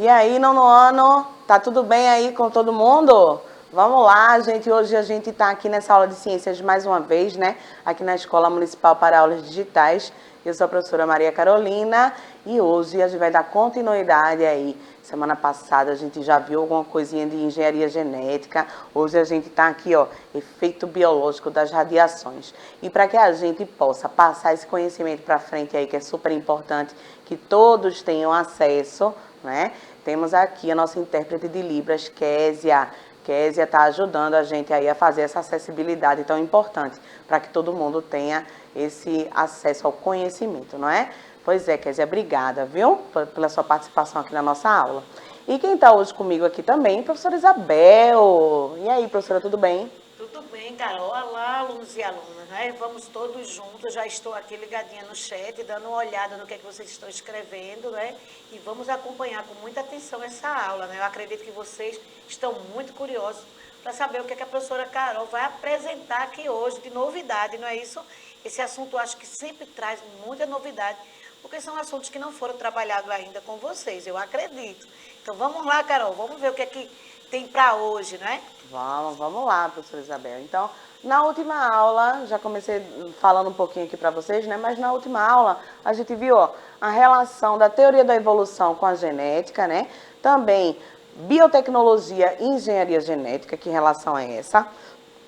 E aí, nono ano, tá tudo bem aí com todo mundo? Vamos lá, gente. Hoje a gente está aqui nessa aula de ciências mais uma vez, né? Aqui na Escola Municipal para Aulas Digitais. Eu sou a professora Maria Carolina e hoje a gente vai dar continuidade aí. Semana passada a gente já viu alguma coisinha de engenharia genética. Hoje a gente está aqui, ó, efeito biológico das radiações. E para que a gente possa passar esse conhecimento para frente aí, que é super importante, que todos tenham acesso, né? Temos aqui a nossa intérprete de Libras, Késia. Késia está ajudando a gente aí a fazer essa acessibilidade tão importante, para que todo mundo tenha esse acesso ao conhecimento, não é? Pois é, Késia, obrigada, viu? Pela sua participação aqui na nossa aula. E quem está hoje comigo aqui também, professora Isabel. E aí, professora, tudo bem? Tudo bem, Carol. Olá, alunos e alunas, né? Vamos todos juntos. Já estou aqui ligadinha no chat, dando uma olhada no que é que vocês estão escrevendo, né? E vamos acompanhar com muita atenção essa aula, né? Eu acredito que vocês estão muito curiosos para saber o que é que a professora Carol vai apresentar aqui hoje de novidade, não é isso? Esse assunto eu acho que sempre traz muita novidade, porque são assuntos que não foram trabalhados ainda com vocês, eu acredito. Então vamos lá, Carol, vamos ver o que é que tem para hoje, né? Vamos lá, professora Isabel. Então, na última aula, já comecei falando um pouquinho aqui para vocês, né? Mas na última aula, a gente viu, ó, a relação da teoria da evolução com a genética, né? Também biotecnologia e engenharia genética, que relação é essa?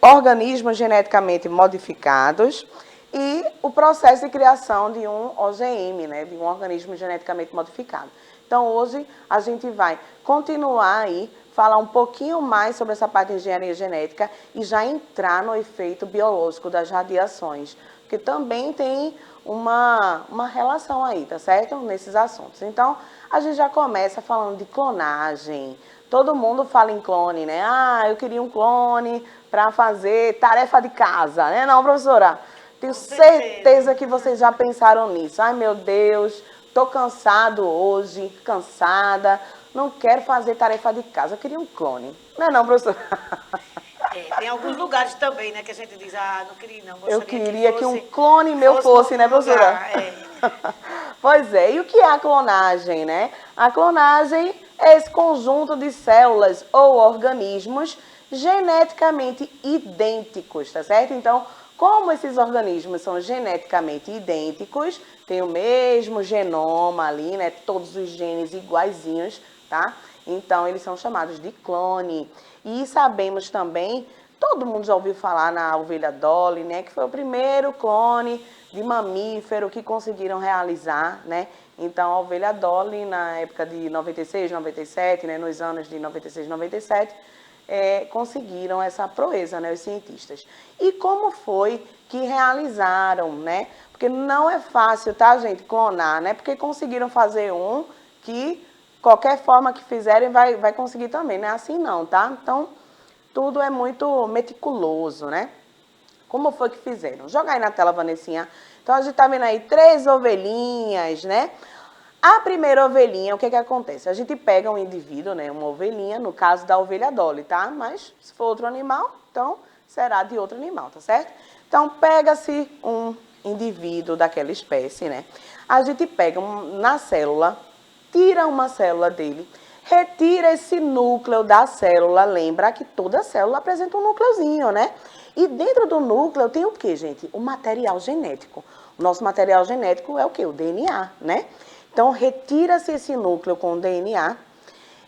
Organismos geneticamente modificados e o processo de criação de um OGM, né? De um organismo geneticamente modificado. Então, hoje, a gente vai continuar aí falar um pouquinho mais sobre essa parte de engenharia genética e já entrar no efeito biológico das radiações, porque também tem uma relação aí, tá certo? Nesses assuntos. Então, a gente já começa falando de clonagem. Todo mundo fala em clone, né? Ah, eu queria um clone para fazer tarefa de casa, né? Não, professora? Tenho certeza que vocês já pensaram nisso. Ai, meu Deus, tô cansado hoje, cansada. Não quero fazer tarefa de casa, eu queria um clone. Não é não, professor? Tem alguns lugares também, né, que a gente diz, não queria não, Eu gostaria queria que um fosse, clone meu fosse, né, professora? lugar, Pois é, e o que é a clonagem, né? A clonagem é esse conjunto de células ou organismos geneticamente idênticos, tá certo? Então, como esses organismos são geneticamente idênticos, tem o mesmo genoma ali, né? Todos os genes iguaizinhos, tá? Então, eles são chamados de clone. E sabemos também, todo mundo já ouviu falar na ovelha Dolly, né? Que foi o primeiro clone de mamífero que conseguiram realizar, né? Então, a ovelha Dolly, na época de 96, 97, né? Nos anos de 96, 97, conseguiram essa proeza, né? Os cientistas. E como foi que realizaram, né? Porque não é fácil, tá, gente, clonar, né? Porque conseguiram fazer um que qualquer forma que fizerem vai conseguir também, não é assim não, tá? Então, tudo é muito meticuloso, né? Como foi que fizeram? Joga aí na tela, Vanessinha. Então, a gente tá vendo aí 3 ovelhinhas, né? A primeira ovelhinha, o que que acontece? A gente pega um indivíduo, né? Uma ovelhinha, no caso da ovelha Dolly, tá? Mas, se for outro animal, então, será de outro animal, tá certo? Então, pega-se um indivíduo daquela espécie, né? A gente pega na célula, tira uma célula dele, retira esse núcleo da célula. Lembra que toda célula apresenta um núcleozinho, né? E dentro do núcleo tem o que, gente? O material genético. O nosso material genético é o que? O DNA, né? Então, retira-se esse núcleo com o DNA.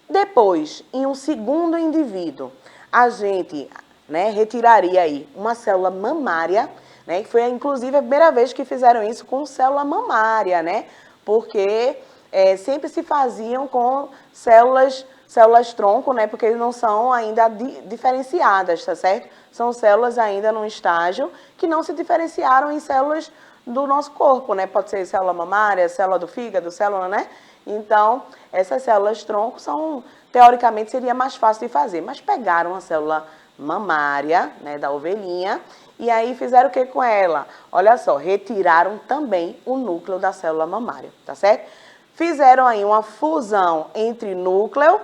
Depois, em um segundo indivíduo, a gente, né, retiraria aí uma célula mamária, né? Que foi, inclusive, a primeira vez que fizeram isso com célula mamária, né? Porque sempre se faziam com células tronco, né? Porque não são ainda diferenciadas, tá certo? São células ainda num estágio que não se diferenciaram em células do nosso corpo, né? Pode ser célula mamária, célula do fígado, célula, né? Então, essas células tronco são, teoricamente, seria mais fácil de fazer. Mas pegaram a célula mamária, né, da ovelhinha, e aí fizeram o que com ela? Olha só, retiraram também o núcleo da célula mamária, tá certo? Fizeram aí uma fusão entre núcleo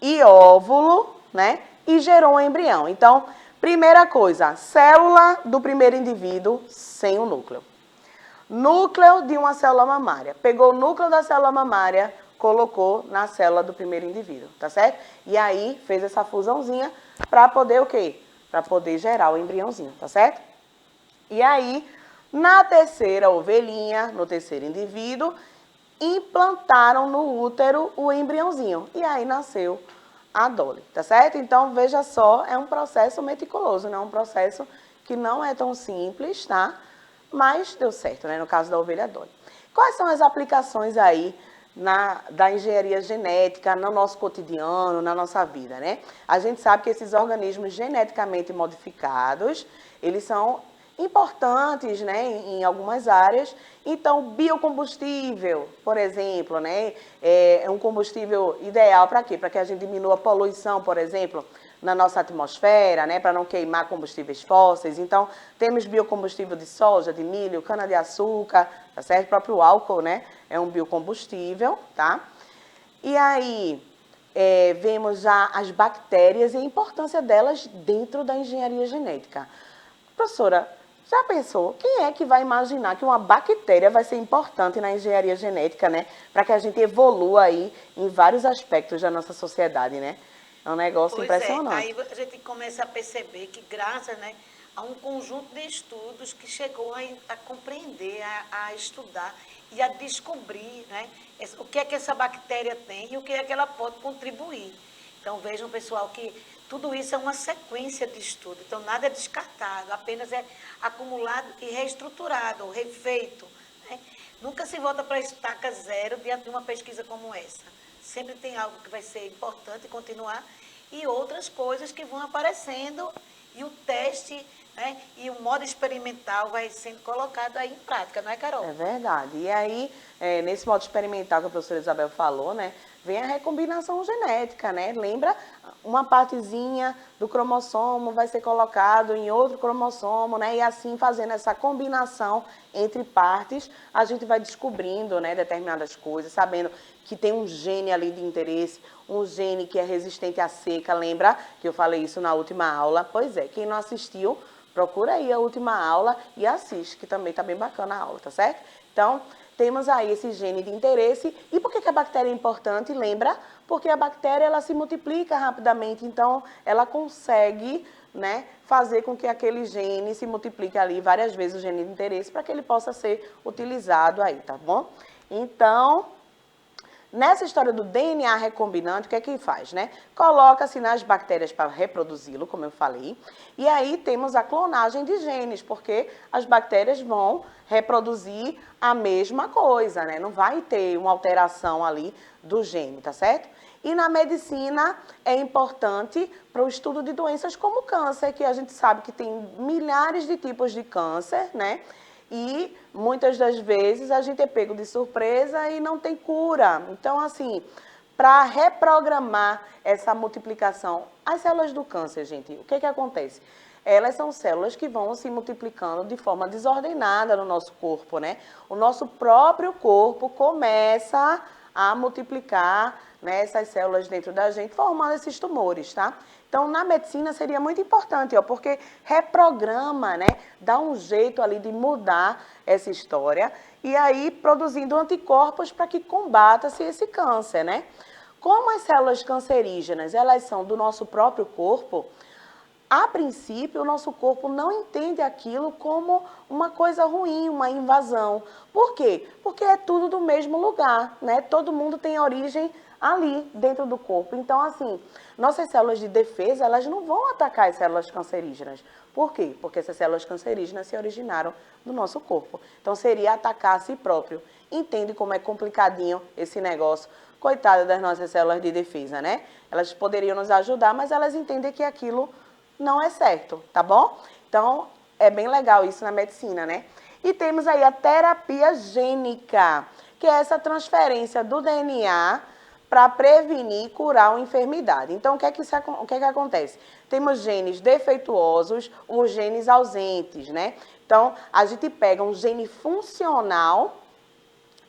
e óvulo, né? E gerou um embrião. Então, primeira coisa, célula do primeiro indivíduo sem o núcleo. Núcleo de uma célula mamária. Pegou o núcleo da célula mamária, colocou na célula do primeiro indivíduo, tá certo? E aí fez essa fusãozinha para poder o quê? Para poder gerar o embriãozinho, tá certo? E aí, na terceira ovelhinha, no terceiro indivíduo, implantaram no útero o embriãozinho. E aí nasceu a Dolly, tá certo? Então, veja só, é um processo meticuloso, né? É um processo que não é tão simples, tá? Mas deu certo, né? No caso da ovelha Dolly. Quais são as aplicações aí da engenharia genética no nosso cotidiano, na nossa vida, né? A gente sabe que esses organismos geneticamente modificados, eles são importantes, né, em algumas áreas. Então, biocombustível, por exemplo, né, é um combustível ideal para quê? Para que a gente diminua a poluição, por exemplo, na nossa atmosfera, né, para não queimar combustíveis fósseis. Então, temos biocombustível de soja, de milho, cana-de-açúcar, tá certo? O próprio álcool, né, é um biocombustível, tá? E aí, vemos já as bactérias e a importância delas dentro da engenharia genética. Professora, já pensou? Quem é que vai imaginar que uma bactéria vai ser importante na engenharia genética, né? Para que a gente evolua aí em vários aspectos da nossa sociedade, né? É um negócio impressionante. Aí a gente começa a perceber que graças, né, a um conjunto de estudos que chegou a compreender, a estudar e a descobrir, né, o que é que essa bactéria tem e o que é que ela pode contribuir. Então vejam, pessoal, que tudo isso é uma sequência de estudo. Então nada é descartado, apenas é acumulado e reestruturado, ou refeito, né? Nunca se volta para a estaca zero diante de uma pesquisa como essa. Sempre tem algo que vai ser importante continuar e outras coisas que vão aparecendo e o teste, né, e o modo experimental vai sendo colocado aí em prática, não é, Carol? É verdade. E aí, nesse modo experimental que a professora Isabel falou, né, vem a recombinação genética, né? Lembra? Uma partezinha do cromossomo vai ser colocado em outro cromossomo, né? E assim, fazendo essa combinação entre partes, a gente vai descobrindo, né, determinadas coisas, sabendo que tem um gene ali de interesse, um gene que é resistente à seca. Lembra que eu falei isso na última aula? Pois é, quem não assistiu, procura aí a última aula e assiste, que também está bem bacana a aula, tá certo? Então, temos aí esse gene de interesse. E por que a bactéria é importante? Lembra? Porque a bactéria, ela se multiplica rapidamente, então ela consegue, né, fazer com que aquele gene se multiplique ali várias vezes, o gene de interesse, para que ele possa ser utilizado aí, tá bom? Então, nessa história do DNA recombinante, o que é que faz, né? Coloca-se nas bactérias para reproduzi-lo, como eu falei, e aí temos a clonagem de genes, porque as bactérias vão reproduzir a mesma coisa, né? Não vai ter uma alteração ali do gene, tá certo? E na medicina é importante para o estudo de doenças como câncer, que a gente sabe que tem milhares de tipos de câncer, né? E muitas das vezes a gente é pego de surpresa e não tem cura. Então, assim, para reprogramar essa multiplicação, as células do câncer, gente, o que acontece? Elas são células que vão se multiplicando de forma desordenada no nosso corpo, né? O nosso próprio corpo começa a multiplicar, né, essas células dentro da gente, formando esses tumores, tá? Então, na medicina seria muito importante, ó, porque reprograma, né, dá um jeito ali de mudar essa história e aí produzindo anticorpos para que combata-se esse câncer, né? Como as células cancerígenas, elas são do nosso próprio corpo, a princípio, o nosso corpo não entende aquilo como uma coisa ruim, uma invasão. Por quê? Porque é tudo do mesmo lugar, né? Todo mundo tem origem ali, dentro do corpo. Então, assim, nossas células de defesa, elas não vão atacar as células cancerígenas. Por quê? Porque essas células cancerígenas se originaram do nosso corpo. Então, seria atacar a si próprio. Entende como é complicadinho esse negócio? Coitada das nossas células de defesa, né? Elas poderiam nos ajudar, mas elas entendem que aquilo não é certo, tá bom? Então, é bem legal isso na medicina, né? E temos aí a terapia gênica, que é essa transferência do DNA para prevenir e curar uma enfermidade. Então, o que é que acontece? Temos genes defeituosos, os genes ausentes, né? Então, a gente pega um gene funcional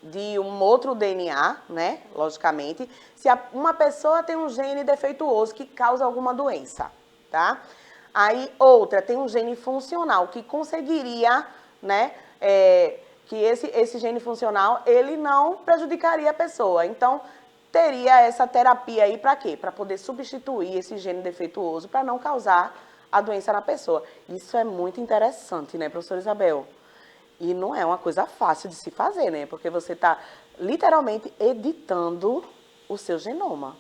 de um outro DNA, né? Logicamente, se uma pessoa tem um gene defeituoso que causa alguma doença, tá? Aí outra tem um gene funcional que conseguiria, né, que esse gene funcional, ele não prejudicaria a pessoa. Então, teria essa terapia aí para quê? Para poder substituir esse gene defeituoso, para não causar a doença na pessoa. Isso é muito interessante, né, professora Isabel? E não é uma coisa fácil de se fazer, né? Porque você está literalmente editando o seu genoma,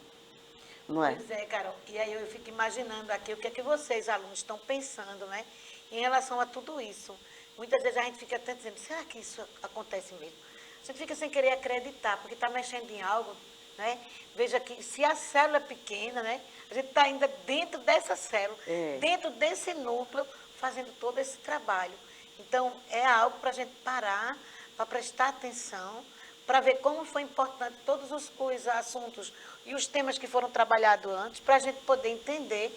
não é? Pois é, Carol. E aí eu fico imaginando aqui o que é que vocês, alunos, estão pensando, né? Em relação a tudo isso. Muitas vezes a gente fica até dizendo, será que isso acontece mesmo? A gente fica sem querer acreditar, porque está mexendo em algo, né? Veja que se a célula é pequena, né? A gente está ainda dentro dessa célula, dentro desse núcleo, fazendo todo esse trabalho. Então, é algo para a gente parar, para prestar atenção, para ver como foi importante todos os assuntos e os temas que foram trabalhados antes, para a gente poder entender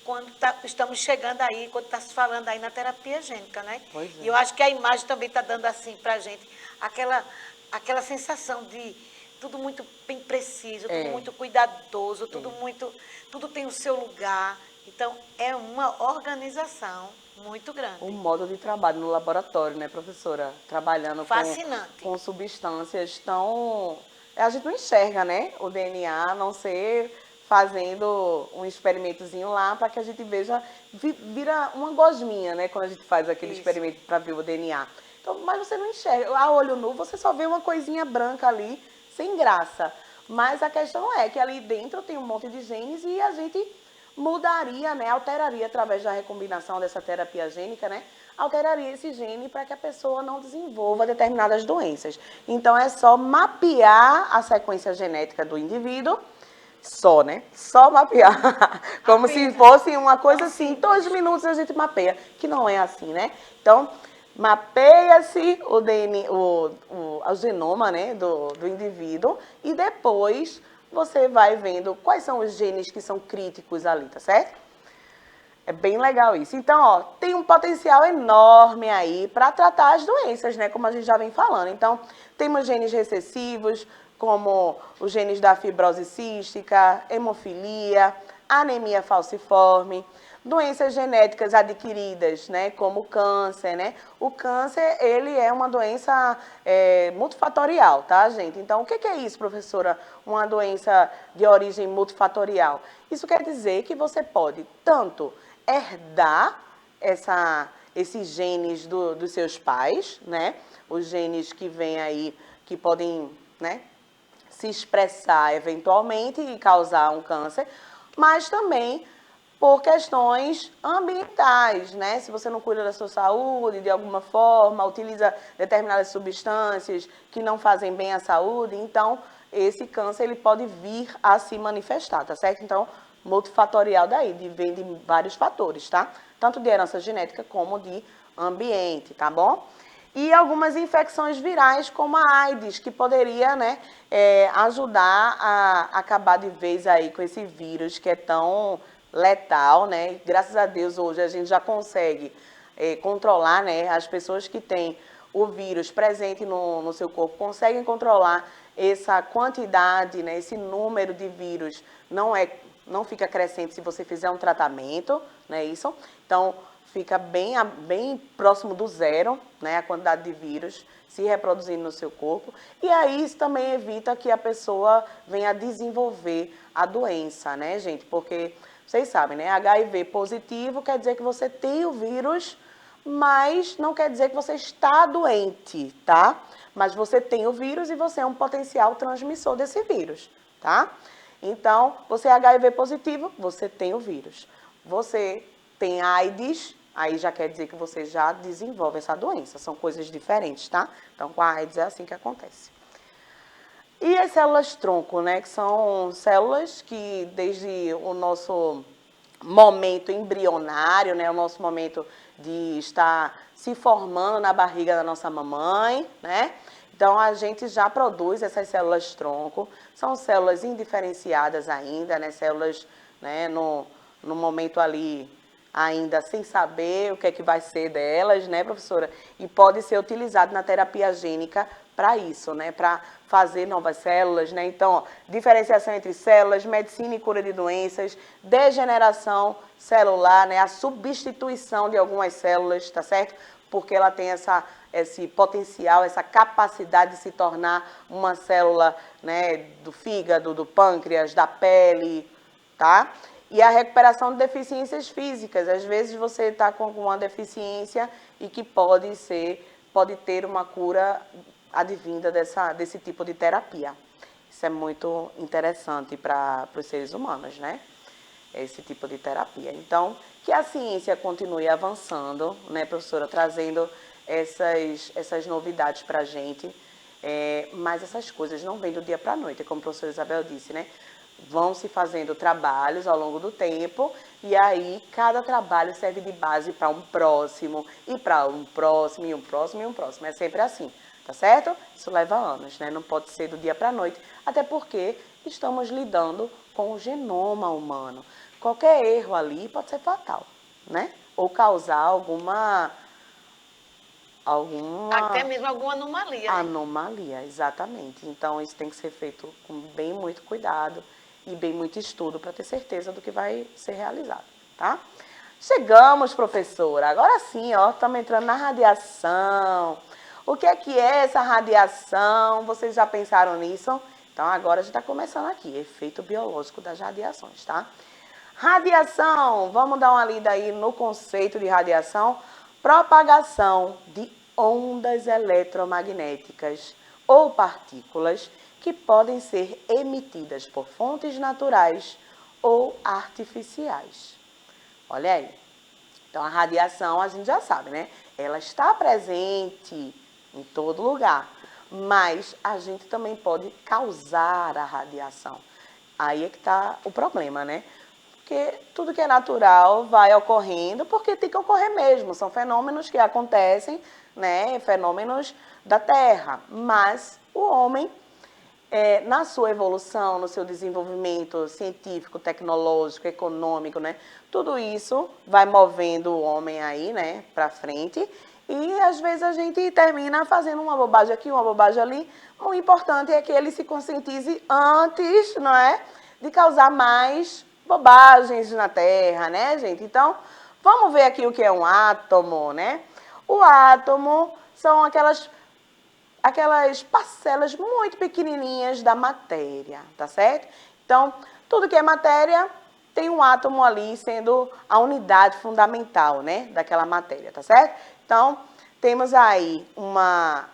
quando estamos chegando aí, quando está se falando aí na terapia gênica, né? Pois é. E eu acho que a imagem também está dando assim para a gente aquela sensação de tudo muito bem preciso, tudo muito cuidadoso, tudo tem o seu lugar. Então, é uma organização muito grande. O modo de trabalho no laboratório, né, professora? Trabalhando Fascinante. com substâncias tão... A gente não enxerga, né, o DNA, a não ser fazendo um experimentozinho lá para que a gente veja, vira uma gosminha, né, quando a gente faz aquele experimento para ver o DNA. Então, mas você não enxerga, a olho nu você só vê uma coisinha branca ali, sem graça. Mas a questão é que ali dentro tem um monte de genes e a gente mudaria, né, alteraria através da recombinação dessa terapia gênica, né, alteraria esse gene para que a pessoa não desenvolva determinadas doenças. Então, é só mapear a sequência genética do indivíduo, só, né, só mapear, como se fosse uma coisa assim, 2 minutos a gente mapeia, que não é assim, né. Então, mapeia-se o DNA, o genoma, né, do indivíduo e depois você vai vendo quais são os genes que são críticos ali, tá certo? É bem legal isso. Então, ó, tem um potencial enorme aí para tratar as doenças, né, como a gente já vem falando. Então, temos genes recessivos, como os genes da fibrose cística, hemofilia, anemia falciforme, doenças genéticas adquiridas, né, como o câncer, né? O câncer, ele é uma doença multifatorial, tá, gente? Então, o que é isso, professora? Uma doença de origem multifatorial? Isso quer dizer que você pode tanto herdar esses genes dos seus pais, né? Os genes que vêm aí, que podem, né, se expressar eventualmente e causar um câncer, mas também por questões ambientais, né? Se você não cuida da sua saúde de alguma forma, utiliza determinadas substâncias que não fazem bem à saúde, então esse câncer ele pode vir a se manifestar, tá certo? Então, multifatorial daí, vem de vários fatores, tá? Tanto de herança genética como de ambiente, tá bom? E algumas infecções virais, como a AIDS, que poderia, né, ajudar a acabar de vez aí com esse vírus que é tão letal, né? Graças a Deus hoje a gente já consegue controlar, né? As pessoas que têm o vírus presente no seu corpo conseguem controlar essa quantidade, né? Esse número de vírus não fica crescente se você fizer um tratamento, né? Isso. Então fica bem próximo do zero, né? A quantidade de vírus se reproduzindo no seu corpo. E aí isso também evita que a pessoa venha a desenvolver a doença, né, gente? Porque vocês sabem, né? HIV positivo quer dizer que você tem o vírus, mas não quer dizer que você está doente, tá? Mas você tem o vírus e você é um potencial transmissor desse vírus, tá? Então, você é HIV positivo, você tem o vírus. Você tem AIDS, aí já quer dizer que você já desenvolve essa doença. São coisas diferentes, tá? Então, com a AIDS é assim que acontece. E as células tronco, né, que são células que desde o nosso momento embrionário, né, o nosso momento de estar se formando na barriga da nossa mamãe, né? Então a gente já produz essas células tronco, são células indiferenciadas ainda, né, células, né, no momento ali ainda sem saber o que é que vai ser delas, né, professora? E pode ser utilizado na terapia gênica para isso, né? Para fazer novas células, né? Então, ó, diferenciação entre células, medicina e cura de doenças, degeneração celular, né? A substituição de algumas células, tá certo? Porque ela tem esse potencial, essa capacidade de se tornar uma célula, né, do fígado, do pâncreas, da pele, tá? E a recuperação de deficiências físicas. Às vezes você está com uma deficiência e que pode ter uma cura advinda desse tipo de terapia. Isso é muito interessante para os seres humanos, né? Esse tipo de terapia. Então, que a ciência continue avançando, né, professora, trazendo essas novidades para a gente, mas essas coisas não vêm do dia para a noite, como a professora Isabel disse, né? Vão se fazendo trabalhos ao longo do tempo e aí cada trabalho serve de base para um próximo e para um próximo e um próximo e um próximo. É sempre assim, tá certo? Isso leva anos, né? Não pode ser do dia para a noite, até porque estamos lidando com o genoma humano. Qualquer erro ali pode ser fatal, né? Ou causar alguma Até mesmo alguma anomalia, né? anomalia, exatamente. Então, isso tem que ser feito com bem muito cuidado e bem muito estudo para ter certeza do que vai ser realizado, tá? Chegamos, professora. Agora sim, ó, estamos entrando na radiação. O que é essa radiação? Vocês já pensaram nisso? Então, agora a gente está começando aqui, efeito biológico das radiações, tá? Radiação, vamos dar uma lida aí no conceito de radiação. Propagação de ondas eletromagnéticas ou partículas que podem ser emitidas por fontes naturais ou artificiais. Olha aí. Então, a radiação, a gente já sabe, né? Ela está presente em todo lugar, mas a gente também pode causar a radiação. Aí é que está o problema, né? Porque tudo que é natural vai ocorrendo porque tem que ocorrer mesmo. São fenômenos que acontecem, né? Fenômenos da Terra. Mas o homem, na sua evolução, no seu desenvolvimento científico, tecnológico, econômico, né? Tudo isso vai movendo o homem aí, né, para frente. E às vezes a gente termina fazendo uma bobagem aqui, uma bobagem ali. O importante é que ele se conscientize antes, não é, de causar mais bobagens na Terra, né, gente? Então, vamos ver aqui o que é um átomo, né? O átomo são aquelas parcelas muito pequenininhas da matéria, tá certo? Então, tudo que é matéria tem um átomo ali sendo a unidade fundamental, né, daquela matéria, tá certo? Então, temos aí uma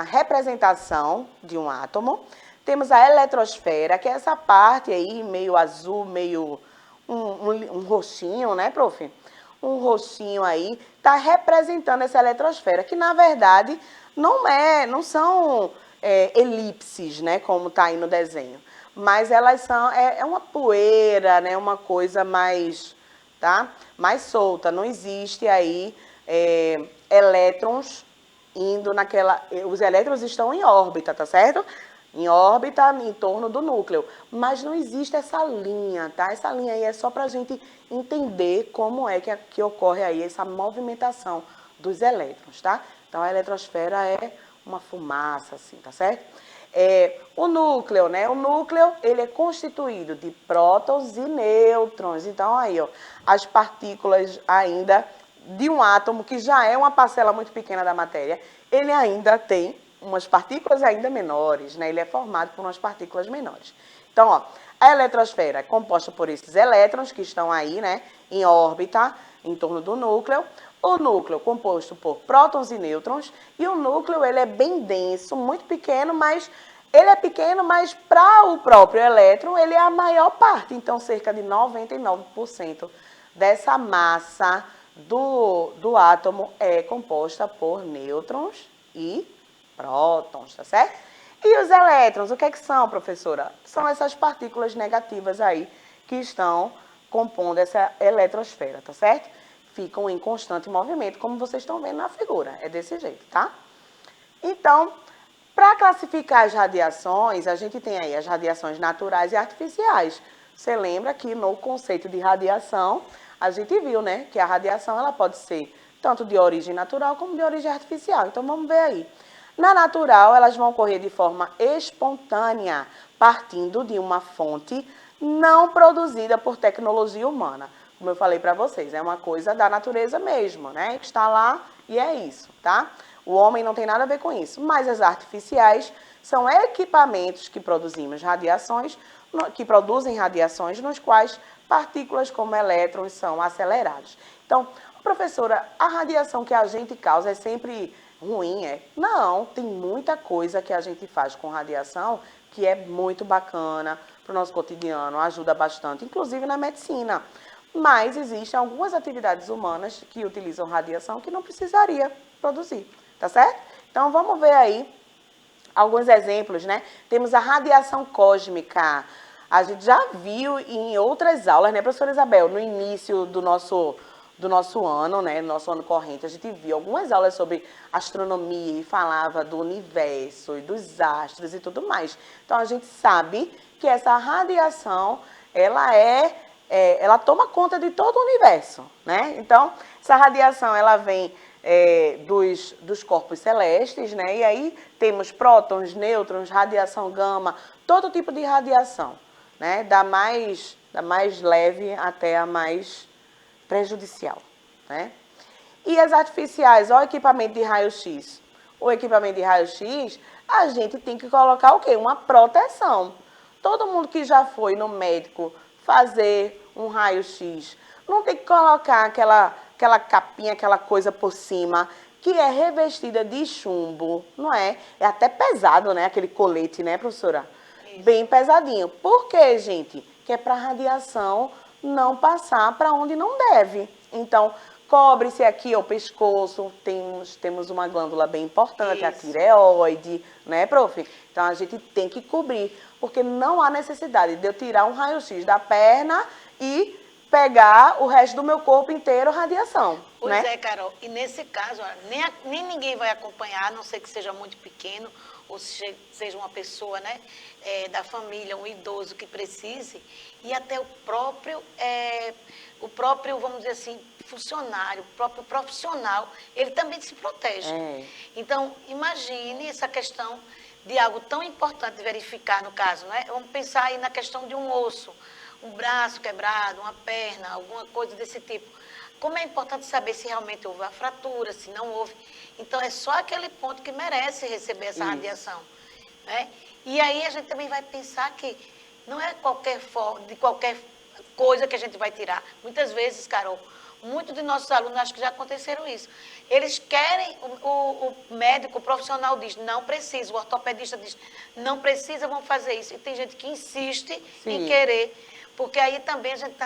representação de um átomo. Temos a eletrosfera, que é essa parte aí, meio azul, meio um roxinho, né, prof? Um roxinho aí, está representando essa eletrosfera, que na verdade não são elipses, né, como está aí no desenho, mas elas são uma poeira, né, uma coisa mais, tá, mais solta. Não existe aí elétrons indo naquela, os elétrons estão em órbita, tá certo? Em órbita, em torno do núcleo. Mas não existe essa linha, tá? Essa linha aí é só para a gente entender como é que ocorre aí essa movimentação dos elétrons, tá? Então, a eletrosfera é uma fumaça, assim, tá certo? O núcleo, né? O núcleo, ele é constituído de prótons e nêutrons. Então, aí, ó, as partículas ainda de um átomo, que já é uma parcela muito pequena da matéria, ele ainda tem umas partículas ainda menores, né? Ele é formado por umas partículas menores. Então, ó, a eletrosfera é composta por esses elétrons que estão aí, né, em órbita, em torno do núcleo. O núcleo composto por prótons e nêutrons. E o núcleo, ele é bem denso, muito pequeno, mas ele é pequeno, mas para o próprio elétron, ele é a maior parte. Então, cerca de 99% dessa massa do átomo é composta por nêutrons e prótons, tá certo? E os elétrons, o que é que são, professora? São essas partículas negativas aí que estão compondo essa eletrosfera, tá certo? Ficam em constante movimento, como vocês estão vendo na figura. É desse jeito, tá? Então, para classificar as radiações, a gente tem aí as radiações naturais e artificiais. Você lembra que no conceito de radiação, a gente viu, né, que a radiação ela pode ser tanto de origem natural como de origem artificial. Então, vamos ver aí. Na natural, elas vão ocorrer de forma espontânea, partindo de uma fonte não produzida por tecnologia humana. Como eu falei para vocês, é uma coisa da natureza mesmo, né? Que está lá e é isso, tá? O homem não tem nada a ver com isso. Mas as artificiais são equipamentos que produzem radiações nos quais partículas como elétrons são acelerados. Então, professora, a radiação que a gente causa é sempre ruim, é? Não, tem muita coisa que a gente faz com radiação que é muito bacana para o nosso cotidiano, ajuda bastante, inclusive na medicina. Mas existem algumas atividades humanas que utilizam radiação que não precisaria produzir, tá certo? Então, vamos ver aí alguns exemplos, né? Temos a radiação cósmica. A gente já viu em outras aulas, né, professora Isabel? No início do nosso ano, né, nosso ano corrente, a gente viu algumas aulas sobre astronomia e falava do universo e dos astros e tudo mais. Então, a gente sabe que essa radiação, ela toma conta de todo o universo, né? Então, essa radiação, ela vem dos corpos celestes, né? E aí temos prótons, nêutrons, radiação gama, todo tipo de radiação, né? Da mais leve até a mais prejudicial, né? E as artificiais, ó, o equipamento de raio-x. O equipamento de raio-x, a gente tem que colocar o quê? Uma proteção. Todo mundo que já foi no médico fazer um raio-x, não tem que colocar aquela capinha, aquela coisa por cima, que é revestida de chumbo, não é? É até pesado, né? Aquele colete, né, professora? Isso. Bem pesadinho. Por quê, gente? Que é para a radiação não passar para onde não deve. Então, cobre-se aqui o pescoço, temos uma glândula bem importante, isso, a tireoide, né, prof? Então, a gente tem que cobrir, porque não há necessidade de eu tirar um raio-x da perna e pegar o resto do meu corpo inteiro radiação. Pois né? é, Carol. E nesse caso, nem ninguém vai acompanhar, a não ser que seja muito pequeno, ou seja uma pessoa, né, da família, um idoso que precise, e até o próprio, vamos dizer assim, funcionário, o próprio profissional, ele também se protege. Então, imagine essa questão de algo tão importante de verificar no caso, né? Vamos pensar aí na questão de um osso, um braço quebrado, uma perna, alguma coisa desse tipo. Como é importante saber se realmente houve a fratura, se não houve. Então, é só aquele ponto que merece receber essa radiação. Né? E aí a gente também vai pensar que não é de qualquer coisa que a gente vai tirar. Muitas vezes, Carol, muitos de nossos alunos, acho que já aconteceram isso. Eles querem, o médico, o profissional diz, não precisa, o ortopedista diz, não precisa, vamos fazer isso. E tem gente que insiste em querer, porque aí também a gente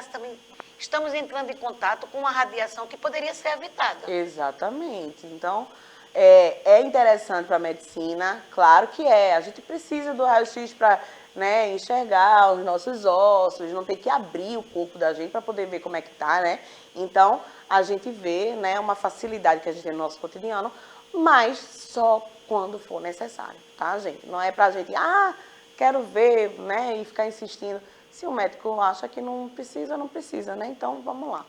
estamos entrando em contato com uma radiação que poderia ser evitada. Exatamente. Então, é interessante para a medicina, claro que é. A gente precisa do raio-x para, né, enxergar os nossos ossos, não ter que abrir o corpo da gente para poder ver como é que tá, né? Então, a gente vê, né, uma facilidade que a gente tem no nosso cotidiano, mas só quando for necessário, tá, gente? Não é pra gente, quero ver, né, e ficar insistindo. Se o médico acha que não precisa, né? Então, vamos lá.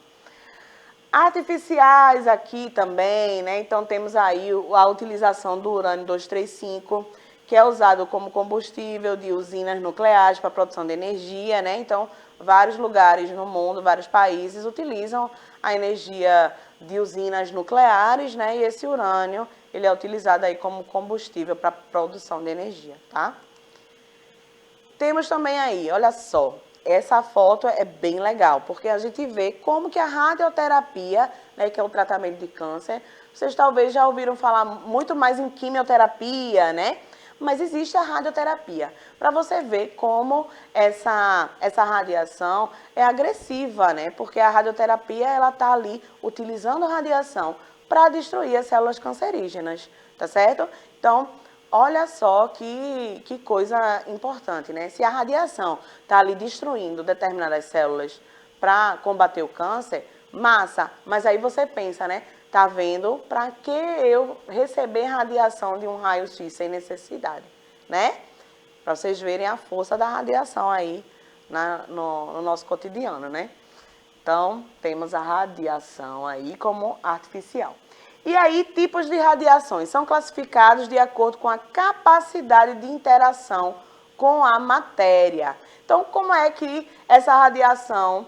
Artificiais aqui também, né? Então, temos aí a utilização do urânio 235, que é usado como combustível de usinas nucleares para a produção de energia, né? Então, vários lugares no mundo, vários países utilizam a energia de usinas nucleares, né? E esse urânio, ele é utilizado aí como combustível para a produção de energia, tá? Temos também aí, olha só, essa foto é bem legal, porque a gente vê como que a radioterapia, né, que é o tratamento de câncer, vocês talvez já ouviram falar muito mais em quimioterapia, né? Mas existe a radioterapia, para você ver como essa radiação é agressiva, né? Porque a radioterapia, ela está ali utilizando a radiação para destruir as células cancerígenas, tá certo? Então, olha só que coisa importante, né? Se a radiação está ali destruindo determinadas células para combater o câncer, massa, mas aí você pensa, né? Tá vendo? Para que eu receber radiação de um raio-x sem necessidade, né? Para vocês verem a força da radiação aí no nosso cotidiano, né? Então, temos a radiação aí como artificial. E aí, tipos de radiações são classificados de acordo com a capacidade de interação com a matéria. Então, como é que essa radiação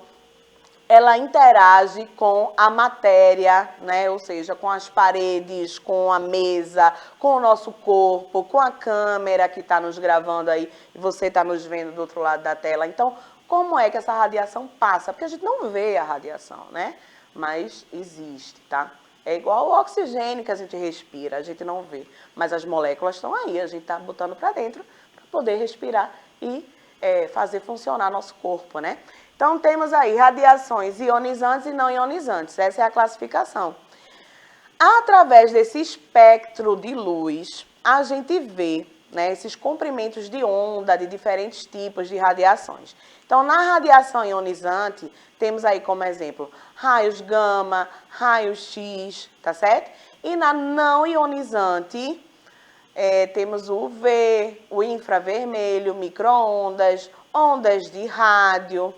ela interage com a matéria, né? Ou seja, com as paredes, com a mesa, com o nosso corpo, com a câmera que está nos gravando aí e você está nos vendo do outro lado da tela. Então, como é que essa radiação passa? Porque a gente não vê a radiação, né? Mas existe, tá? É igual o oxigênio que a gente respira, a gente não vê. Mas as moléculas estão aí, a gente está botando para dentro para poder respirar e fazer funcionar nosso corpo, né? Então, temos aí radiações ionizantes e não ionizantes. Essa é a classificação. Através desse espectro de luz, a gente vê, né, esses comprimentos de onda de diferentes tipos de radiações. Então, na radiação ionizante, temos aí como exemplo raios gama, raios X, tá certo? E na não ionizante, temos o UV, o infravermelho, micro-ondas, ondas de rádio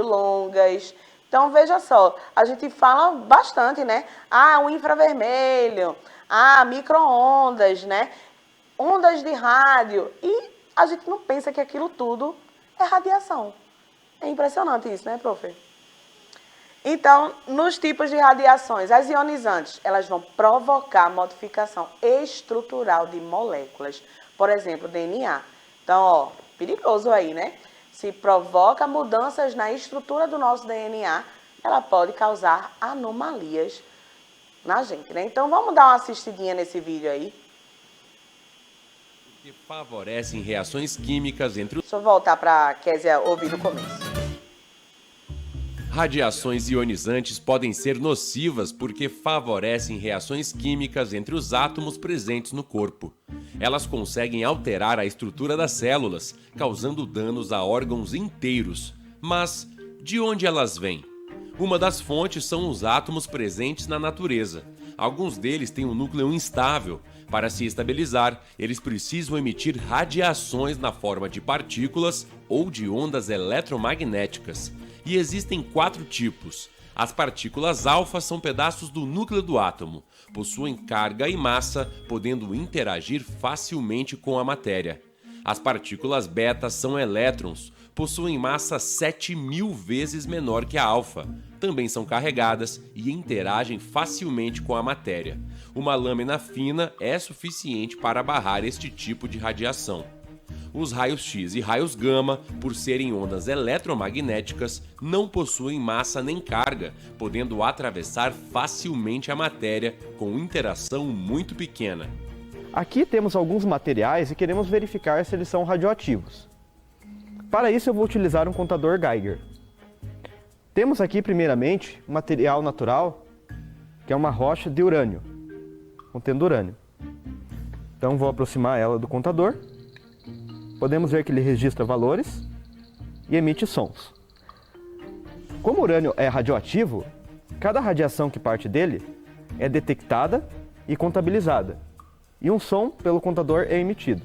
longas. Então, veja só, a gente fala bastante, né? O infravermelho, micro-ondas, né? Ondas de rádio. E a gente não pensa que aquilo tudo é radiação. É impressionante isso, né, prof? Então, nos tipos de radiações, as ionizantes, elas vão provocar modificação estrutural de moléculas. Por exemplo, DNA. Então, ó, perigoso aí, né? Se provoca mudanças na estrutura do nosso DNA, ela pode causar anomalias na gente, né? Então, vamos dar uma assistidinha nesse vídeo aí. Que favorecem reações químicas entre os... Deixa eu voltar para a Kézia ouvir do começo. Radiações ionizantes podem ser nocivas porque favorecem reações químicas entre os átomos presentes no corpo. Elas conseguem alterar a estrutura das células, causando danos a órgãos inteiros. Mas de onde elas vêm? Uma das fontes são os átomos presentes na natureza. Alguns deles têm um núcleo instável. Para se estabilizar, eles precisam emitir radiações na forma de partículas ou de ondas eletromagnéticas. E existem 4 tipos. As partículas alfa são pedaços do núcleo do átomo. Possuem carga e massa, podendo interagir facilmente com a matéria. As partículas beta são elétrons. Possuem massa 7.000 vezes menor que a alfa. Também são carregadas e interagem facilmente com a matéria. Uma lâmina fina é suficiente para barrar este tipo de radiação. Os raios X e raios gama, por serem ondas eletromagnéticas, não possuem massa nem carga, podendo atravessar facilmente a matéria com interação muito pequena. Aqui temos alguns materiais e queremos verificar se eles são radioativos. Para isso eu vou utilizar um contador Geiger. Temos aqui primeiramente um material natural, que é uma rocha de urânio, contendo urânio. Então vou aproximar ela do contador. Podemos ver que ele registra valores e emite sons. Como o urânio é radioativo, cada radiação que parte dele é detectada e contabilizada, e um som pelo contador é emitido.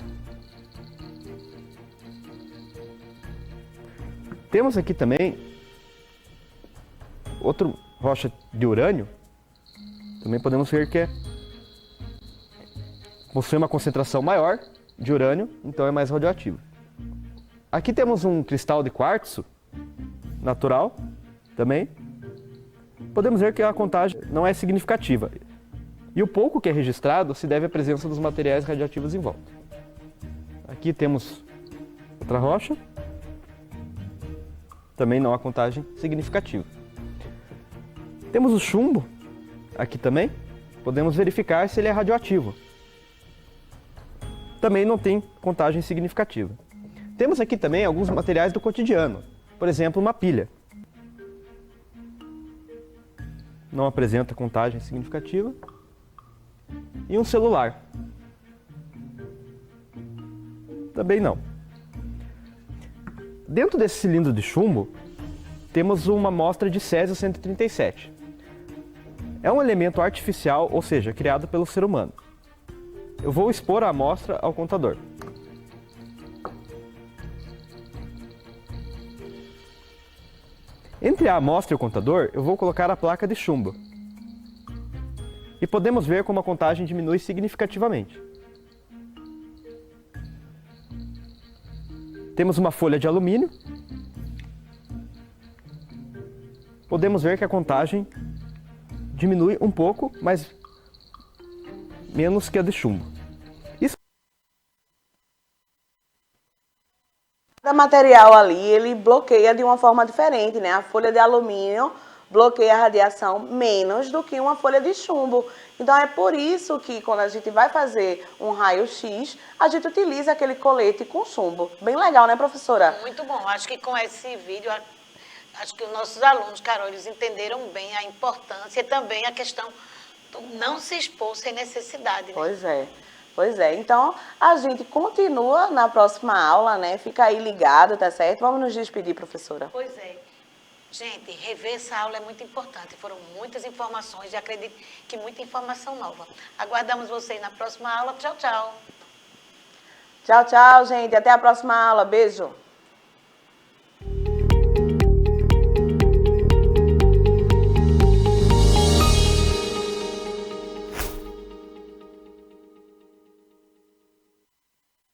Temos aqui também outra rocha de urânio, também podemos ver que possui uma concentração maior de urânio, então é mais radioativo. Aqui temos um cristal de quartzo natural também. Podemos ver que a contagem não é significativa. E o pouco que é registrado se deve à presença dos materiais radioativos em volta. Aqui temos outra rocha. Também não há contagem significativa. Temos o chumbo aqui também. Podemos verificar se ele é radioativo. Também não tem contagem significativa. Temos aqui também alguns materiais do cotidiano. Por exemplo, uma pilha. Não apresenta contagem significativa. E um celular. Também não. Dentro desse cilindro de chumbo, temos uma amostra de césio-137. É um elemento artificial, ou seja, criado pelo ser humano. Eu vou expor a amostra ao contador. Entre a amostra e o contador, eu vou colocar a placa de chumbo. E podemos ver como a contagem diminui significativamente. Temos uma folha de alumínio. Podemos ver que a contagem diminui um pouco, mas menos que a de chumbo. Cada material ali, ele bloqueia de uma forma diferente, né? A folha de alumínio bloqueia a radiação menos do que uma folha de chumbo. Então é por isso que quando a gente vai fazer um raio-x, a gente utiliza aquele colete com chumbo. Bem legal, né, professora? Muito bom. Acho que com esse vídeo, acho que os nossos alunos, Carol, eles entenderam bem a importância e também a questão do não se expor sem necessidade, né? Pois é. Pois é, então a gente continua na próxima aula, né? Fica aí ligado, tá certo? Vamos nos despedir, professora. Pois é. Gente, rever essa aula é muito importante. Foram muitas informações e acredito que muita informação nova. Aguardamos vocês na próxima aula. Tchau, tchau. Tchau, tchau, gente. Até a próxima aula. Beijo.